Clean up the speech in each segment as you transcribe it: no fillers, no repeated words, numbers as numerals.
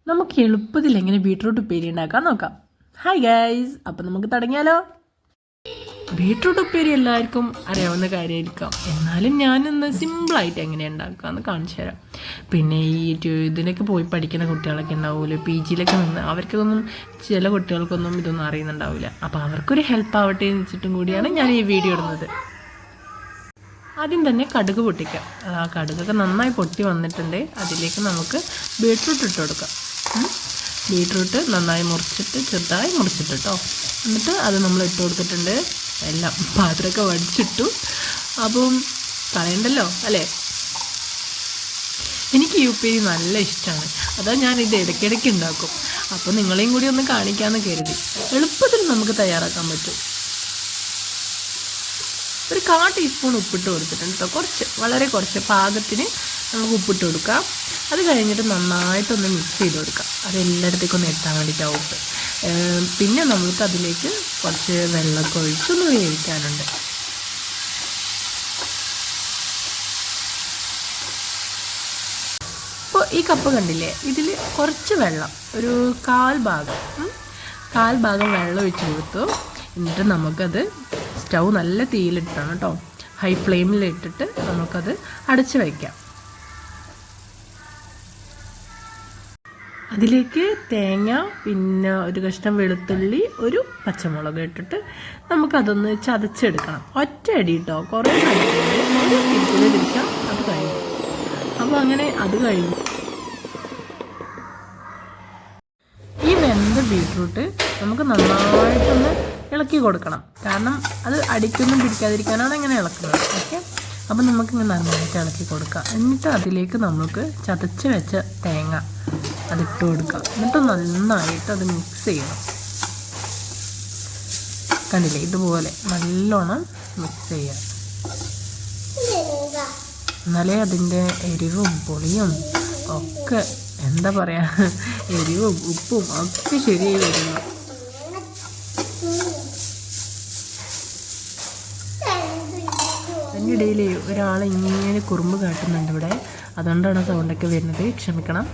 നമുക്ക് എളുപ്പത്തിൽ എങ്ങനെ ബീട്രൂട്ട് ഉപ്പേരി ഉണ്ടാക്കാൻ നോക്കാം. ഹായ് ഗൈസ്, അപ്പം നമുക്ക് തുടങ്ങിയാലോ. ബീട്രൂട്ട് ഉപ്പേരി എല്ലാവർക്കും അറിയാവുന്ന കാര്യമായിരിക്കാം, എന്നാലും ഞാനിന്ന് സിമ്പിളായിട്ട് എങ്ങനെ ഉണ്ടാക്കാമെന്ന് കാണിച്ചു തരാം. പിന്നെ ഇതിനൊക്കെ പോയി പഠിക്കുന്ന കുട്ടികളൊക്കെ ഉണ്ടാവുമല്ലോ, PG-യിലൊക്കെ നിന്ന്, അവർക്കൊന്നും ചില കുട്ടികൾക്കൊന്നും ഇതൊന്നും അറിയുന്നുണ്ടാവില്ല. അപ്പോൾ അവർക്കൊരു ഹെൽപ്പ് ആവട്ടെ എന്ന് വെച്ചിട്ടും കൂടിയാണ് ഞാൻ ഈ വീഡിയോ ഇടുന്നത്. ആദ്യം തന്നെ കടുക് പൊട്ടിക്കാം. ആ കടുകൊക്കെ നന്നായി പൊട്ടി വന്നിട്ടുണ്ട്. അതിലേക്ക് നമുക്ക് ബീട്രൂട്ട് ഇട്ട് കൊടുക്കാം. ബീട്രൂട്ട് നന്നായി മുറിച്ചിട്ട്, ചെറുതായി മുറിച്ചിട്ട് കേട്ടോ. എന്നിട്ട് അത് നമ്മൾ ഇട്ട് കൊടുത്തിട്ടുണ്ട്. എല്ലാം പാത്രമൊക്കെ വടിച്ചിട്ടു. അപ്പം കളയണ്ടല്ലോ അല്ലേ. എനിക്ക് ഈ ഉപ്പേരി നല്ല ഇഷ്ടമാണ്, അതാ ഞാനിത് ഇടയ്ക്കിടയ്ക്ക് ഉണ്ടാക്കും. അപ്പോൾ നിങ്ങളെയും കൂടി ഒന്ന് കാണിക്കാമെന്ന് കരുതി. എളുപ്പത്തിൽ നമുക്ക് തയ്യാറാക്കാൻ പറ്റും. ഒരു 1/4 ടീസ്പൂൺ ഉപ്പിട്ട് കൊടുത്തിട്ടുണ്ട് കേട്ടോ. വളരെ കുറച്ച് പാകത്തിന് നമുക്ക് ഉപ്പിട്ട് കൊടുക്കാം. അത് കഴിഞ്ഞിട്ട് നന്നായിട്ടൊന്ന് മിക്സ് ചെയ്ത് കൊടുക്കാം. അതെല്ലായിടത്തേക്കും ഒന്ന് എത്താൻ വേണ്ടിയിട്ടാണ് ഉപ്പ്. പിന്നെ നമുക്ക് അതിലേക്ക് കുറച്ച് വെള്ളമൊക്കെ ഒഴിച്ചൊന്ന് വേവിക്കാനുണ്ട്. ഇപ്പോൾ ഈ കപ്പ് കണ്ടില്ലേ, ഇതിൽ കുറച്ച് വെള്ളം, ഒരു 1/4 ഭാഗം വെള്ളം ഒഴിച്ച് കൊടുത്തു. എന്നിട്ട് നമുക്കത് സ്റ്റൗ നല്ല തീയിലിട്ടാണ് കേട്ടോ, ഹൈ ഫ്ലെയിമിലിട്ടിട്ട് നമുക്കത് അടച്ച് വയ്ക്കാം. അതിലേക്ക് തേങ്ങ, പിന്നെ ഒരു കഷ്ണം വെളുത്തുള്ളി, ഒരു പച്ചമുളക് ഇട്ടിട്ട് നമുക്കതൊന്ന് ചതച്ചെടുക്കണം. ഒറ്റ അടി കേട്ടോ, കുറേ തിരിക്കാം. അത് കഴിഞ്ഞു. അപ്പോൾ അങ്ങനെ അത് കഴിഞ്ഞു. ഈ വെന്ത ബീട്രൂട്ട് നമുക്ക് നന്നായിട്ടൊന്ന് ഇളക്കി കൊടുക്കണം. കാരണം അത് അടിക്കൊന്നും പിടിക്കാതിരിക്കാനാണ് ഇങ്ങനെ ഇളക്കുന്നത്. ഓക്കെ, അപ്പം നമുക്കിങ്ങനെ നന്നായിട്ട് ഇളക്കി കൊടുക്കാം. എന്നിട്ട് അതിലേക്ക് നമുക്ക് ചതച്ച് വെച്ച തേങ്ങ അതിട്ട് കൊടുക്കാം. എന്നിട്ട് നന്നായിട്ട് അത് മിക്സ് ചെയ്യണം. കണ്ടില്ലേ, ഇതുപോലെ നല്ലോണം മിക്സ് ചെയ്യാം. എന്നാലേ അതിൻ്റെ എരിവും പുളിയും ഒക്കെ, എന്താ പറയുക, എരിവും ഉപ്പും ഒക്കെ ശരിയായി വരുന്നു. അതിൻ്റെ ഇടയിൽ ഒരാൾ ഇങ്ങനെ കുറുമ്പ് കാട്ടുന്നുണ്ട് ഇവിടെ, അതുകൊണ്ടാണ് സൗണ്ടൊക്കെ വരുന്നത്, ക്ഷമിക്കണം.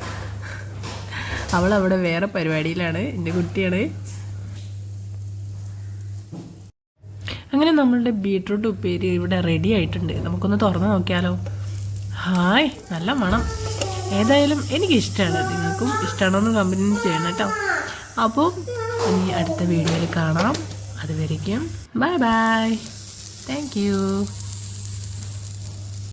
അവളവിടെ വേറെ പരിപാടിയിലാണ്, എൻ്റെ കുട്ടിയാണ്. അങ്ങനെ നമ്മളുടെ ബീട്രൂട്ട് ഉപ്പേരി ഇവിടെ റെഡി ആയിട്ടുണ്ട്. നമുക്കൊന്ന് തുറന്ന് നോക്കിയാലോ. ഹായ്, നല്ല മണം. ഏതായാലും എനിക്കിഷ്ടമാണ്, നിങ്ങൾക്കും ഇഷ്ടമാണോന്ന് കമൻറ്റ് ചെയ്യണം കേട്ടോ. അപ്പോൾ ഇനി അടുത്ത വീഡിയോയിൽ കാണാം. അതുവരയ്ക്കും ബൈ ബൈ. Thank you.